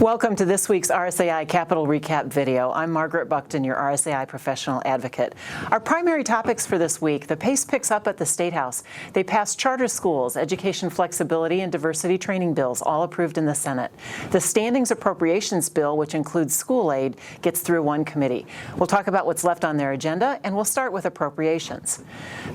Welcome to this week's RSAI Capital Recap video. I'm Margaret Buckton, your RSAI professional advocate. Our primary topics for this week: the pace picks up at the State House. They passed charter schools, education flexibility, and diversity training bills, all approved in the Senate. The Standings Appropriations Bill, which includes school aid, gets through one committee. We'll talk about what's left on their agenda, and we'll start with appropriations.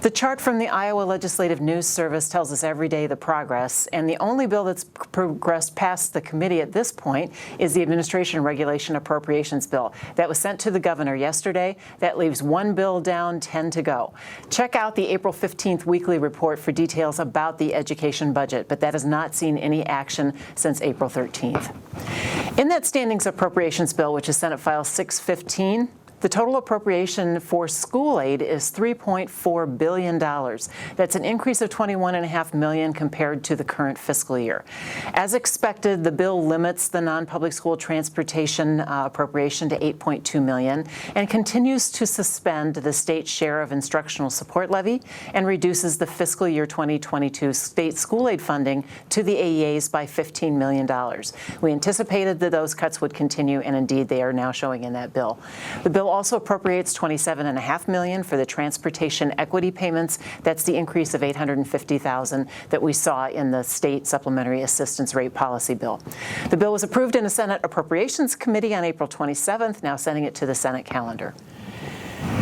The chart from the Iowa Legislative News Service tells us every day the progress, and the only bill that's progressed past the committee at this point is the Administration Regulation Appropriations Bill. That was sent to the governor yesterday. That leaves one bill down, 10 to go. Check out the April 15th weekly report for details about the education budget, but that has not seen any action since April 13th. In that Standings Appropriations Bill, which is Senate File 615, the total appropriation for school aid is $3.4 billion. That's an increase of $21.5 million compared to the current fiscal year. As expected, the bill limits the non-public school transportation appropriation to $8.2 million and continues to suspend the state share of instructional support levy and reduces the fiscal year 2022 state school aid funding to the AEAs by $15 million. We anticipated that those cuts would continue, and indeed they are now showing in that bill. The bill also appropriates $27.5 million for the transportation equity payments. That's the increase of $850,000 that we saw in the state supplementary assistance rate policy bill. The bill was approved in a Senate Appropriations Committee on April 27th, now sending it to the Senate calendar.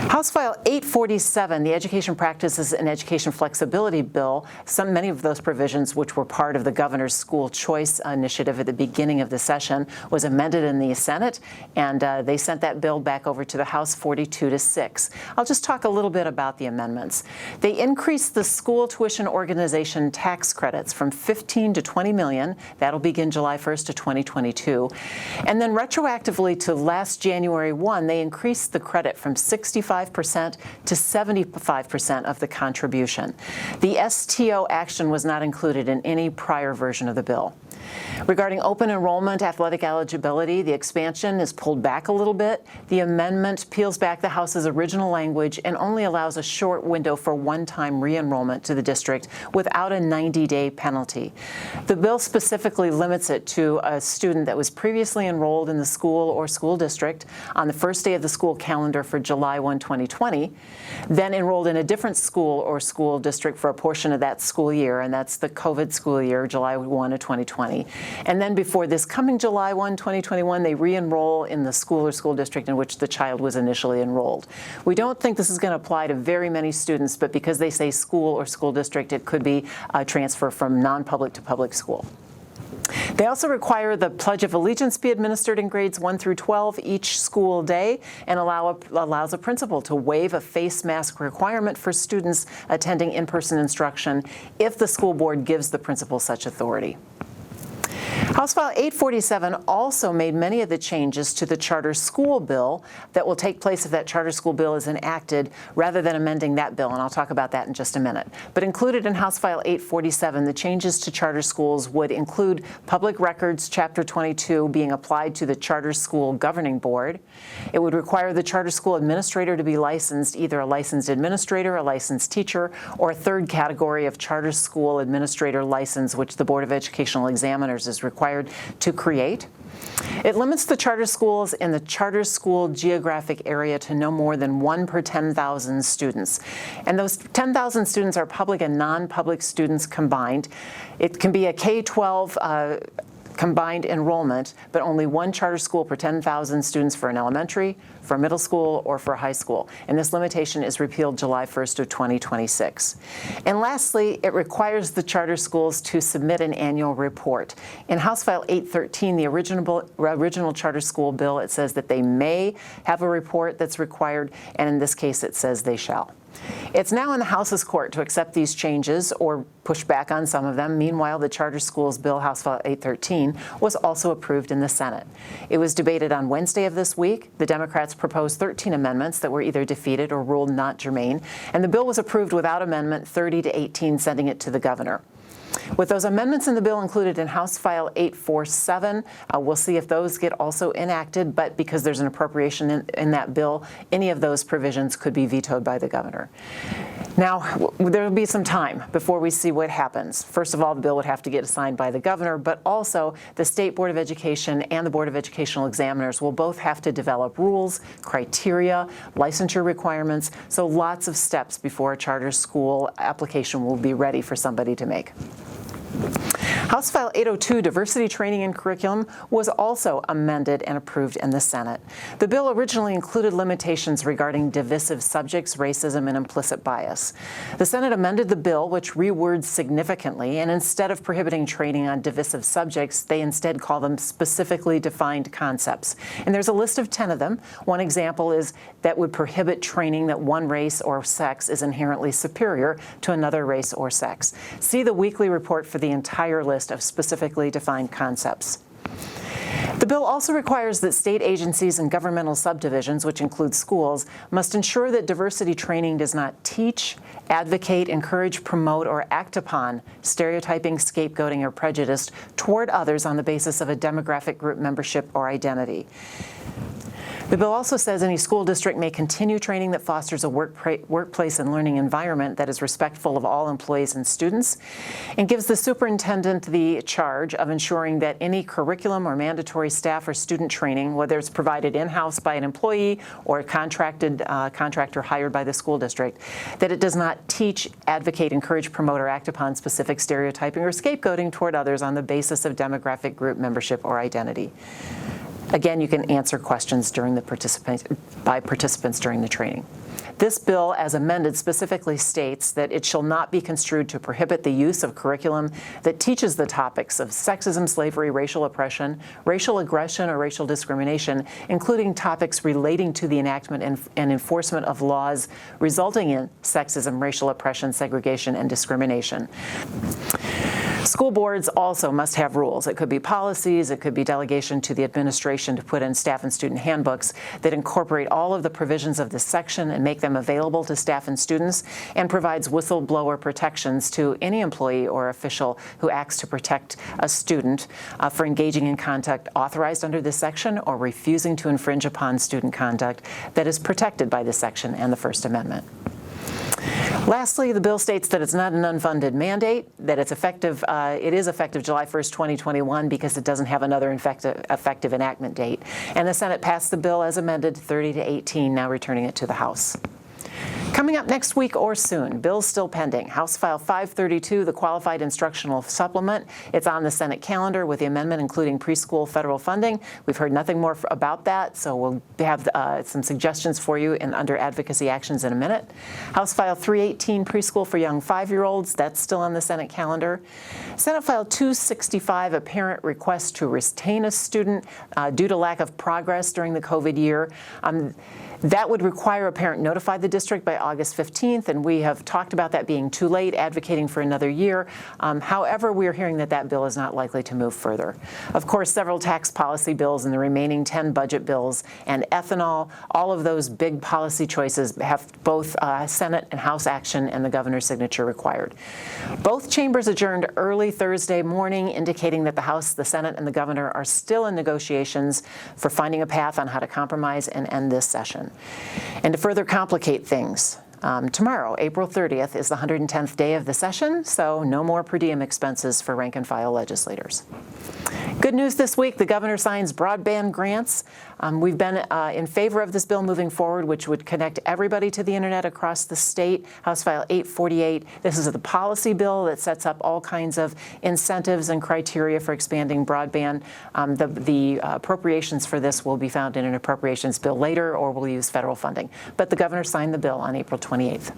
House File 847, the Education Practices and Education Flexibility Bill, many of those provisions which were part of the governor's school choice initiative at the beginning of the session, was amended in the Senate, and they sent that bill back over to the House 42-6. I'll just talk a little bit about the amendments. They increased the school tuition organization tax credits from $15 to $20 million. That'll begin July 1st of 2022. And then retroactively to last January 1, they increased the credit from 65% to 75% of the contribution. The STO action was not included in any prior version of the bill. Regarding open enrollment athletic eligibility, the expansion is pulled back a little bit. The amendment peels back the House's original language and only allows a short window for one-time re-enrollment to the district without a 90-day penalty. The bill specifically limits it to a student that was previously enrolled in the school or school district on the first day of the school calendar for July 1, 2020, then enrolled in a different school or school district for a portion of that school year, and that's the COVID school year, July 1 of 2020. And then before this coming July 1, 2021, they re-enroll in the school or school district in which the child was initially enrolled. We don't think this is going to apply to very many students, but because they say school or school district, it could be a transfer from non-public to public school. They also require the Pledge of Allegiance be administered in grades 1 through 12 each school day, and allows a principal to waive a face mask requirement for students attending in-person instruction if the school board gives the principal such authority. House File 847 also made many of the changes to the charter school bill that will take place if that charter school bill is enacted, rather than amending that bill, and I'll talk about that in just a minute. But included in House File 847, the changes to charter schools would include Public Records Chapter 22 being applied to the Charter School Governing Board. It would require the charter school administrator to be licensed, either a licensed administrator, a licensed teacher, or a third category of charter school administrator license, which the Board of Educational Examiners is required to create. It limits the charter schools in the charter school geographic area to no more than 1 per 10,000 students. And those 10,000 students are public and non-public students combined. It can be a K-12 combined enrollment, but only one charter school per 10,000 students for an elementary, for middle school, or for high school. And this limitation is repealed July 1st of 2026. And lastly, it requires the charter schools to submit an annual report. In House File 813, the original charter school bill, it says that they may have a report that's required, and in this case it says they shall. It's now in the House's court to accept these changes or push back on some of them. Meanwhile, the Charter Schools Bill, House File 813, was also approved in the Senate. It was debated on Wednesday of this week. The Democrats proposed 13 amendments that were either defeated or ruled not germane, and the bill was approved without amendment, 30 to 18, sending it to the governor. With those amendments in the bill included in House File 847, we'll see if those get also enacted, but because there's an appropriation in that bill, any of those provisions could be vetoed by the governor. Now, there will be some time before we see what happens. First of all, the bill would have to get signed by the governor, but also the State Board of Education and the Board of Educational Examiners will both have to develop rules, criteria, licensure requirements, so lots of steps before a charter school application will be ready for somebody to make. House File 802, Diversity Training and Curriculum, was also amended and approved in the Senate. The bill originally included limitations regarding divisive subjects, racism, and implicit bias. The Senate amended the bill, which rewords significantly, and instead of prohibiting training on divisive subjects, they instead call them specifically defined concepts. And there's a list of 10 of them. One example is that would prohibit training that one race or sex is inherently superior to another race or sex. See the weekly report for the entire list of specifically defined concepts. The bill also requires that state agencies and governmental subdivisions, which include schools, must ensure that diversity training does not teach, advocate, encourage, promote, or act upon stereotyping, scapegoating, or prejudice toward others on the basis of a demographic group membership or identity. The bill also says any school district may continue training that fosters a workplace and learning environment that is respectful of all employees and students, and gives the superintendent the charge of ensuring that any curriculum or mandatory staff or student training, whether it's provided in-house by an employee or a contractor hired by the school district, that it does not teach, advocate, encourage, promote, or act upon specific stereotyping or scapegoating toward others on the basis of demographic group membership or identity. Again, you can answer questions during by participants during the training. This bill, as amended, specifically states that it shall not be construed to prohibit the use of curriculum that teaches the topics of sexism, slavery, racial oppression, racial aggression, or racial discrimination, including topics relating to the enactment and enforcement of laws resulting in sexism, racial oppression, segregation, and discrimination. School boards also must have rules. It could be policies, it could be delegation to the administration to put in staff and student handbooks that incorporate all of the provisions of this section and make them available to staff and students, and provides whistleblower protections to any employee or official who acts to protect a student for engaging in conduct authorized under this section or refusing to infringe upon student conduct that is protected by this section and the First Amendment. Lastly, the bill states that it's not an unfunded mandate, that it's effective. It is effective July 1st, 2021, because it doesn't have another effective enactment date. And the Senate passed the bill as amended, 30-18, now returning it to the House. Coming up next week or soon, bills still pending. House File 532, the Qualified Instructional Supplement. It's on the Senate calendar with the amendment including preschool federal funding. We've heard nothing more about that, so we'll have some suggestions for you under advocacy actions in a minute. House File 318, preschool for young 5-year-olds. That's still on the Senate calendar. Senate File 265, a parent request to retain a student due to lack of progress during the COVID year. That would require a parent notify the district by August 15th, and we have talked about that being too late, advocating for another year. However, we are hearing that that bill is not likely to move further. Of course, several tax policy bills and the remaining 10 budget bills and ethanol, all of those big policy choices have both Senate and House action and the governor's signature required. Both chambers adjourned early Thursday morning, indicating that the House, the Senate, and the governor are still in negotiations for finding a path on how to compromise and end this session. And to further complicate things, tomorrow, April 30th, is the 110th day of the session, so no more per diem expenses for rank-and-file legislators. Good news this week, the governor signs broadband grants. We've been in favor of this bill moving forward, which would connect everybody to the internet across the state. House File 848. This is the policy bill that sets up all kinds of incentives and criteria for expanding broadband. The appropriations for this will be found in an appropriations bill later, or we'll use federal funding. But the governor signed the bill on April 28th.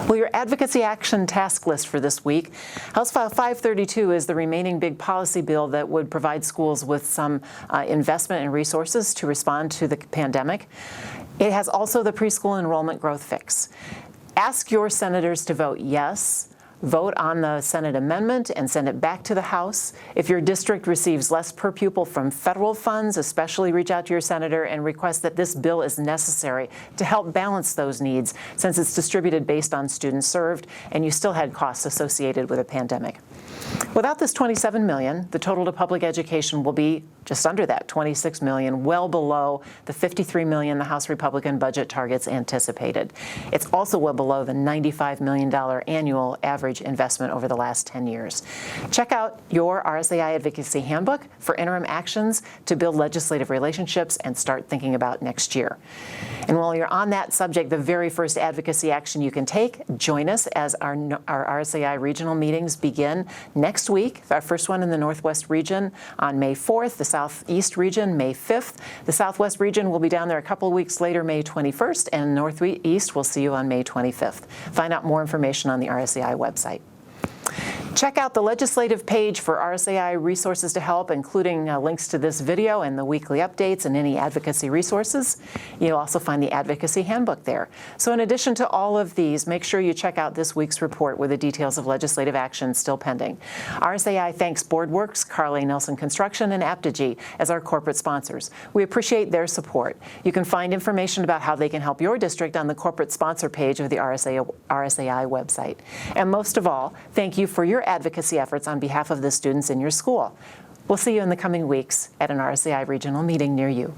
Well, your advocacy action task list for this week. House File 532 is the remaining big policy bill that would provide schools with some investment and resources to respond to the pandemic. It has also the preschool enrollment growth fix. Ask your senators to vote yes, Vote on the Senate amendment and send it back to the House. If your district receives less per pupil from federal funds, especially reach out to your senator and request that this bill is necessary to help balance those needs, since it's distributed based on students served and you still had costs associated with a pandemic. Without this $27 million, the total to public education will be just under that, $26 million, well below the $53 million the House Republican budget targets anticipated. It's also well below the $95 million annual average investment over the last 10 years. Check out your RSAI Advocacy Handbook for interim actions to build legislative relationships and start thinking about next year. And while you're on that subject, the very first advocacy action you can take, join us as our RSAI regional meetings begin next week. Our first one in the Northwest region on May 4th, the Southeast region May 5th. The Southwest region will be down there a couple of weeks later, May 21st, and Northeast will see you on May 25th. Find out more information on the RSAI website. Check out the legislative page for RSAI resources to help, including links to this video and the weekly updates and any advocacy resources. You'll also find the Advocacy Handbook there. So in addition to all of these, make sure you check out this week's report with the details of legislative action still pending. RSAI thanks BoardWorks, Carly Nelson Construction, and Apogee as our corporate sponsors. We appreciate their support. You can find information about how they can help your district on the corporate sponsor page of the RSAI website. And most of all, thank you for your advocacy efforts on behalf of the students in your school. We'll see you in the coming weeks at an RSAI regional meeting near you.